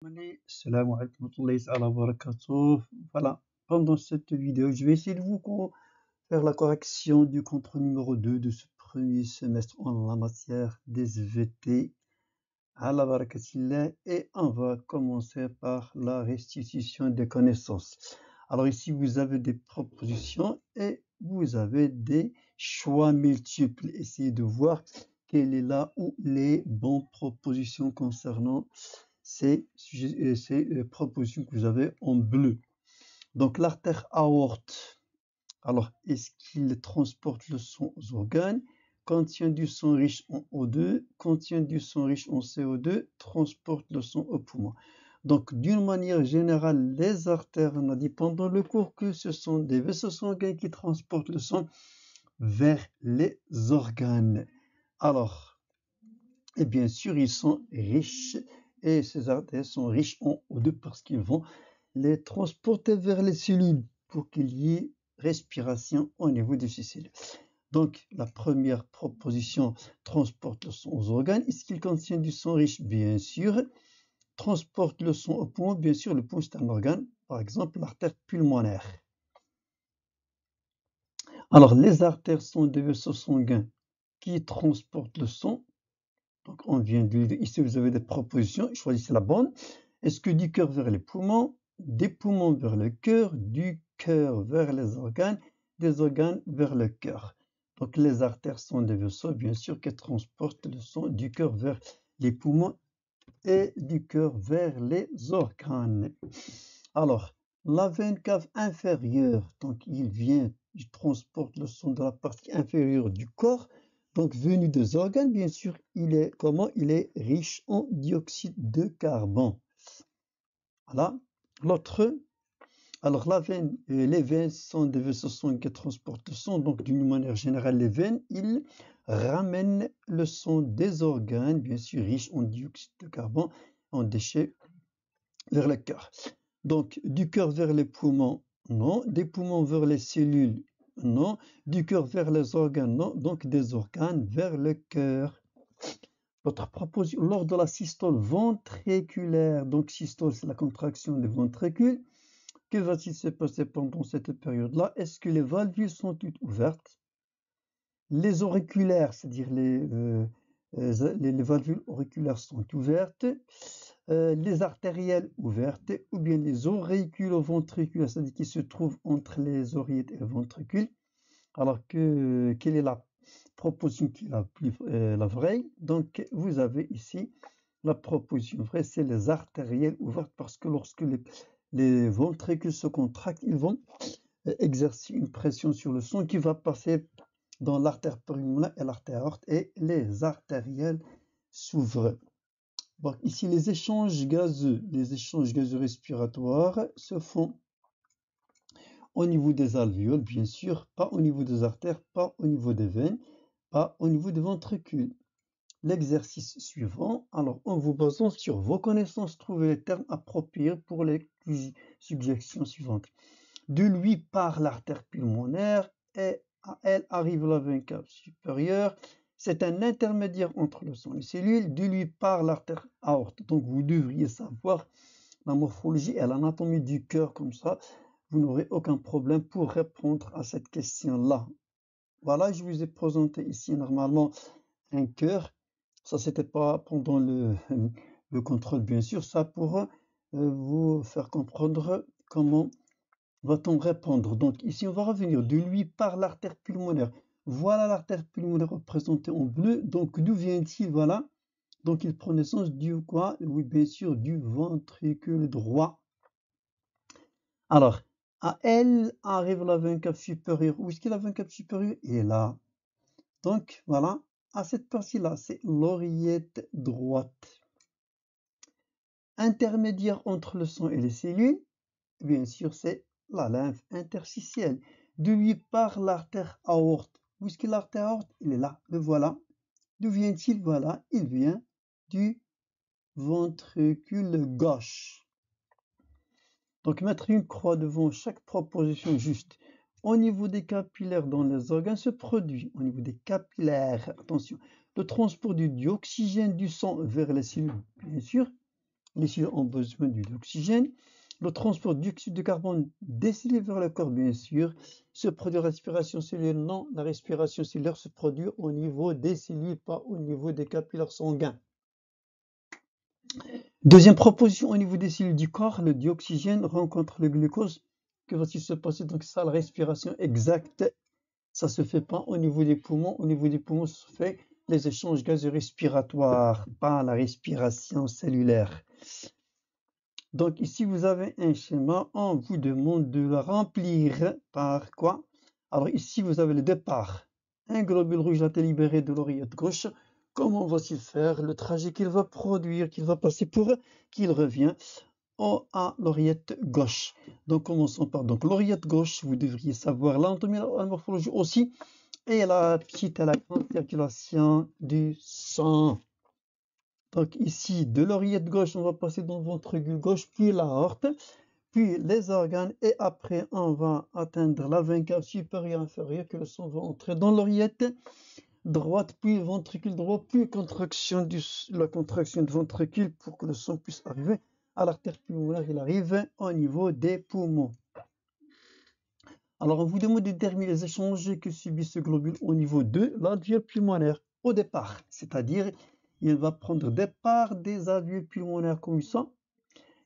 Salam alaikum wa rahmatullahi wa barakatuh. Voilà, pendant cette vidéo, je vais essayer de vous faire la correction du contrôle numéro 2 de ce premier semestre en la matière des EVT. Ala barakatillah, et on va commencer par la restitution des connaissances. Alors ici, vous avez des propositions et vous avez des choix multiples. Essayez de voir quelle est là où les bonnes propositions concernant ces propositions que vous avez en bleu. Donc l'artère aorte, alors est-ce qu'il transporte le sang aux organes? Contient du sang riche en O2, contient du sang riche en CO2, transporte le sang aux poumons. Donc d'une manière générale, les artères, on a dit pendant le cours que ce sont des vaisseaux sanguins qui transportent le sang vers les organes. Alors, et bien sûr, ils sont riches, et ces artères sont riches en O2 parce qu'ils vont les transporter vers les cellules pour qu'il y ait respiration au niveau de ces cellules. Donc, la première proposition transporte le sang aux organes. Est-ce qu'il contient du sang riche? Bien sûr. Transporte le sang au poumon? Bien sûr, le poumon c'est un organe, par exemple l'artère pulmonaire. Alors, les artères sont des vaisseaux sanguins qui transportent le sang. Donc, on vient de lire. Ici, vous avez des propositions. Choisissez la bonne. Est-ce que du cœur vers les poumons, des poumons vers le cœur, du cœur vers les organes, des organes vers le cœur? Donc, les artères sont des vaisseaux, bien sûr, qui transportent le sang du cœur vers les poumons et du cœur vers les organes. Alors, la veine cave inférieure, donc il transporte le sang de la partie inférieure du corps. Donc, venu des organes, bien sûr, il est riche en dioxyde de carbone. Voilà. L'autre, alors les veines sont des vaisseaux sanguins qui transportent le sang. Donc, d'une manière générale, les veines, ils ramènent le sang des organes, bien sûr, riches en dioxyde de carbone, en déchets, vers le cœur. Donc, du cœur vers les poumons, non. Des poumons vers les cellules, non. Du cœur vers les organes, non. Donc, des organes vers le cœur. Votre proposition, lors de la systole ventriculaire, donc systole, c'est la contraction des ventricules, que va-t-il se passer pendant cette période-là? Est-ce que les valvules sont toutes ouvertes? Les auriculaires, c'est-à-dire les valvules auriculaires sont ouvertes, les artérielles ouvertes, ou bien les auriculoventriculaires, c'est-à-dire qui se trouvent entre les oreillettes et le ventricule. Alors quelle est la proposition qui est la vraie? Donc vous avez ici la proposition vraie, c'est les artérielles ouvertes, parce que lorsque les ventricules se contractent, ils vont exercer une pression sur le sang qui va passer dans l'artère pulmonaire et l'artère aorte, et les artérielles s'ouvrent. Donc ici, les échanges gazeux respiratoires se font au niveau des alvéoles, bien sûr, pas au niveau des artères, pas au niveau des veines, pas au niveau des ventricules. L'exercice suivant, alors en vous basant sur vos connaissances, trouvez les termes appropriés pour les suggestions suivantes. De lui part l'artère pulmonaire et à elle arrive la veine cave supérieure. C'est un intermédiaire entre le sang et les cellules. De lui part l'artère aorte. Donc vous devriez savoir la morphologie et l'anatomie du cœur, comme ça vous n'aurez aucun problème pour répondre à cette question-là. Voilà, je vous ai présenté ici normalement un cœur. Ça, c'était pas pendant le contrôle, bien sûr. Ça pour vous faire comprendre comment va-t-on répondre. Donc ici, on va revenir de lui par l'artère pulmonaire. Voilà l'artère pulmonaire représentée en bleu. Donc d'où vient-il? Voilà. Donc il prend naissance du quoi? Oui, bien sûr, du ventricule droit. Alors, à elle arrive la veine cave supérieure. Où est-ce qu'il y a la veine cave supérieure? Il est là. Donc voilà, à cette partie-là, c'est l'oreillette droite. Intermédiaire entre le sang et les cellules, bien sûr, c'est la lymphe interstitielle. De lui part l'artère aorte. Où est-ce que l'artère aorte? Il est là, le voilà. D'où vient-il? Voilà, il vient du ventricule gauche. Donc, mettre une croix devant chaque proposition juste. Au niveau des capillaires dans les organes se produit, au niveau des capillaires, attention, le transport d'oxygène du sang vers les cellules, bien sûr. Les cellules ont besoin d'oxygène. Le transport du dioxyde de carbone des cellules vers le corps, bien sûr, se produit en respiration cellulaire. Non, la respiration cellulaire se produit au niveau des cellules, pas au niveau des capillaires sanguins. Deuxième proposition, au niveau des cellules du corps, le dioxygène rencontre le glucose. Que va-t-il se passer? Donc ça, la respiration exacte, ça se fait pas au niveau des poumons. Au niveau des poumons, ça se fait les échanges gazeux respiratoires, pas la respiration cellulaire. Donc ici, vous avez un schéma, on vous demande de le remplir par quoi? Alors ici, vous avez le départ. Un globule rouge a été libéré de l'oreillette gauche. Comment va-t-il faire? Le trajet qu'il va produire, qu'il va passer pour qu'il revient à l'oreillette gauche. Donc commençons par l'oreillette gauche. Vous devriez savoir l'anatomie et la morphologie aussi. Et la petite et la grande circulation du sang. Donc ici, de l'oreillette gauche, on va passer dans le ventricule gauche, puis l'aorte, puis les organes, et après on va atteindre la veine cave supérieure et inférieure, que le sang va entrer dans l'oreillette droite, puis ventricule droit, puis la contraction du ventricule pour que le sang puisse arriver à l'artère pulmonaire. Il arrive au niveau des poumons. Alors on vous demande de déterminer les échanges que subit ce globule au niveau de l'alvéole pulmonaire au départ, c'est-à-dire il va prendre départ des alvéoles pulmonaires comme ça,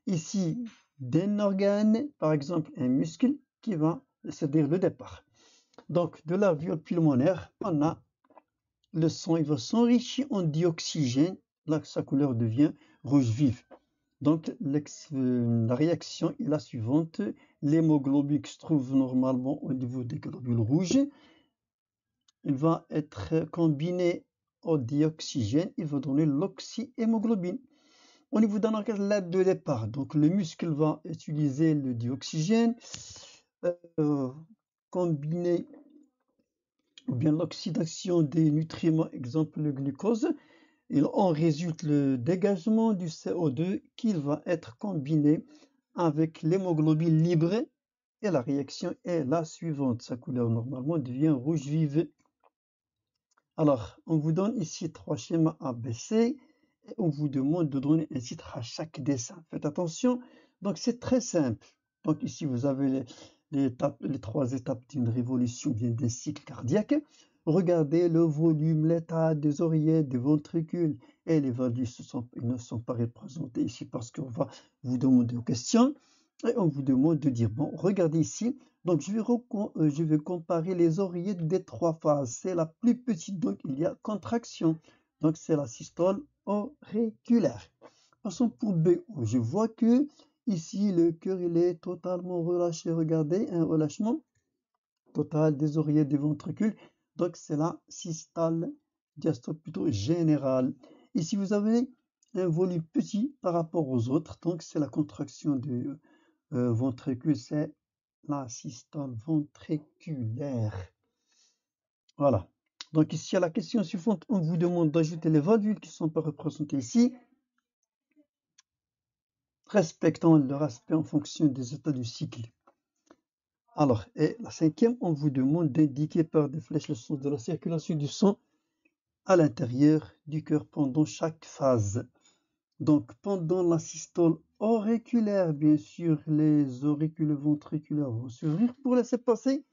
ici d'un organe, par exemple un muscle qui va c'est-à-dire le départ. Donc de l'alvéole pulmonaire, on a le sang, il va s'enrichir en dioxygène, là sa couleur devient rouge vif. Donc la réaction est la suivante, l'hémoglobine qui se trouve normalement au niveau des globules rouges, il va être combiné au dioxygène, il va donner l'oxyhémoglobine. Au niveau d'un organe, l'aide de départ, donc le muscle va utiliser le dioxygène, combiner ou bien l'oxydation des nutriments, exemple le glucose, il en résulte le dégagement du CO2 qui va être combiné avec l'hémoglobine libre et la réaction est la suivante. Sa couleur normalement devient rouge vive. Alors, on vous donne ici 3 schémas ABC et on vous demande de donner un titre à chaque dessin. Faites attention, donc c'est très simple. Donc ici, vous avez les 3 étapes d'une révolution, bien d'un cycle cardiaque. Regardez le volume, l'état des oreillettes, des ventricules et les values ne sont pas représentées ici parce qu'on va vous demander aux questions. Et on vous demande de dire, bon, regardez ici, donc je vais comparer les oreillettes des 3 phases. C'est la plus petite, donc il y a contraction. Donc c'est la systole auriculaire. Passons pour B. Je vois que ici le cœur il est totalement relâché. Regardez, un relâchement total des oreillettes des ventricules. Donc c'est la systole diastole plutôt générale. Ici vous avez un volume petit par rapport aux autres. Donc c'est la contraction du ventricule, c'est la systole ventriculaire. Voilà. Donc ici, à la question suivante, on vous demande d'ajouter les valvules qui ne sont pas représentées ici, respectant leur aspect en fonction des états du cycle. Alors, et la 5e, on vous demande d'indiquer par des flèches le sens de la circulation du sang à l'intérieur du cœur pendant chaque phase. Donc, pendant la systole auriculaire, bien sûr, les auricules ventriculaires vont s'ouvrir pour laisser passer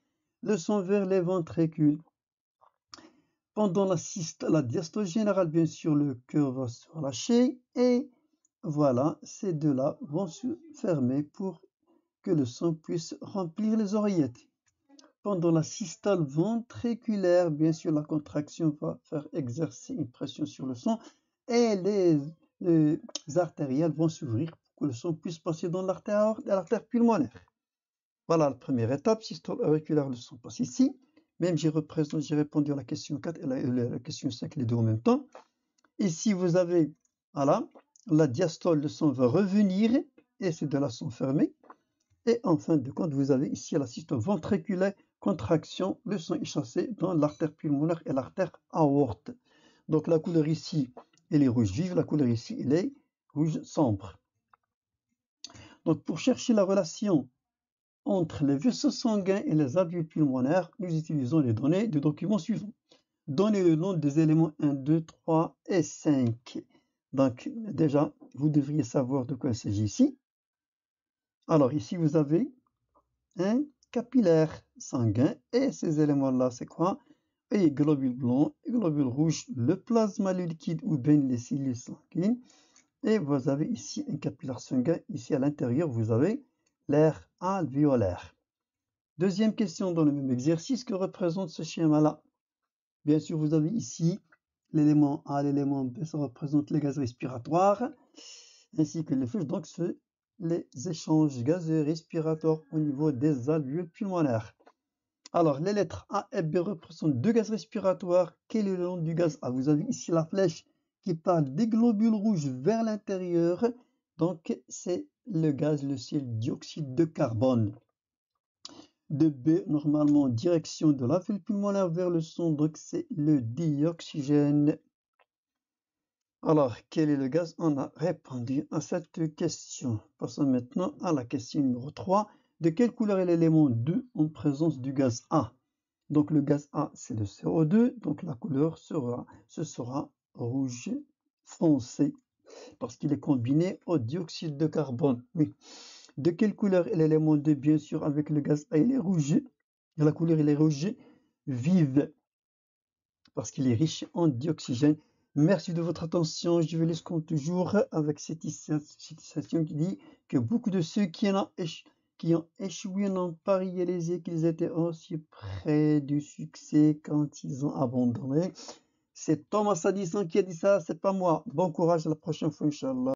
le sang vers les ventricules. Pendant la diastole générale, bien sûr, le cœur va se relâcher et voilà, ces deux-là vont se fermer pour que le sang puisse remplir les oreillettes. Pendant la systole ventriculaire, bien sûr, la contraction va faire exercer une pression sur le sang et les artérielles vont s'ouvrir pour que le sang puisse passer dans l'artère pulmonaire. Voilà la première étape, systole auriculaire, le sang passe ici. Même j'ai répondu à la question 4 et la question 5, les deux en même temps. Ici, vous avez, voilà, la diastole, le sang va revenir et ces deux-là sont fermés. Et en fin de compte, vous avez ici la systole ventriculaire, contraction, le sang est chassé dans l'artère pulmonaire et l'artère aorte. Donc la couleur ici, elle est rouge vive, la couleur ici, elle est rouge sombre. Donc pour chercher la relation entre les vaisseaux sanguins et les alvéoles pulmonaires, nous utilisons les données du document suivant. Donnez le nom des éléments 1, 2, 3 et 5. Donc déjà, vous devriez savoir de quoi il s'agit ici. Alors ici, vous avez un capillaire sanguin et ces éléments-là, c'est quoi? Et globules blancs et globules rouges, le plasma, le liquide ou bien les cellules sanguines. Et vous avez ici un capillaire sanguin. Ici à l'intérieur, vous avez l'air alvéolaire. Deuxième question dans le même exercice, que représente ce schéma-là? Bien sûr, vous avez ici l'élément A, l'élément B, ça représente les gaz respiratoires, ainsi que les flux. Donc, c'est les échanges gazeux respiratoires au niveau des alvéoles pulmonaires. Alors, les lettres A et B représentent deux gaz respiratoires. Quel est le nom du gaz A? Vous avez ici la flèche qui part des globules rouges vers l'intérieur. Donc, c'est le gaz, le dioxyde de carbone. De B, normalement, direction de l'alvéole pulmonaire vers le son, donc c'est le dioxygène. Alors, quel est le gaz? On a répondu à cette question. Passons maintenant à la question numéro 3. De quelle couleur est l'élément 2 en présence du gaz A? Donc le gaz A, c'est le CO2, donc la couleur sera rouge foncé, parce qu'il est combiné au dioxyde de carbone. Oui. De quelle couleur est l'élément 2? Bien sûr, avec le gaz A, il est rouge. Et la couleur, il est rouge vive, parce qu'il est riche en dioxygène. Merci de votre attention. Je vous laisse comme toujours avec cette citation qui dit que beaucoup de ceux qui ont échoué n'ont pas réalisé qu'ils étaient aussi près du succès quand ils ont abandonné. C'est Thomas Edison qui a dit ça, c'est pas moi. Bon courage à la prochaine fois, Inch'Allah.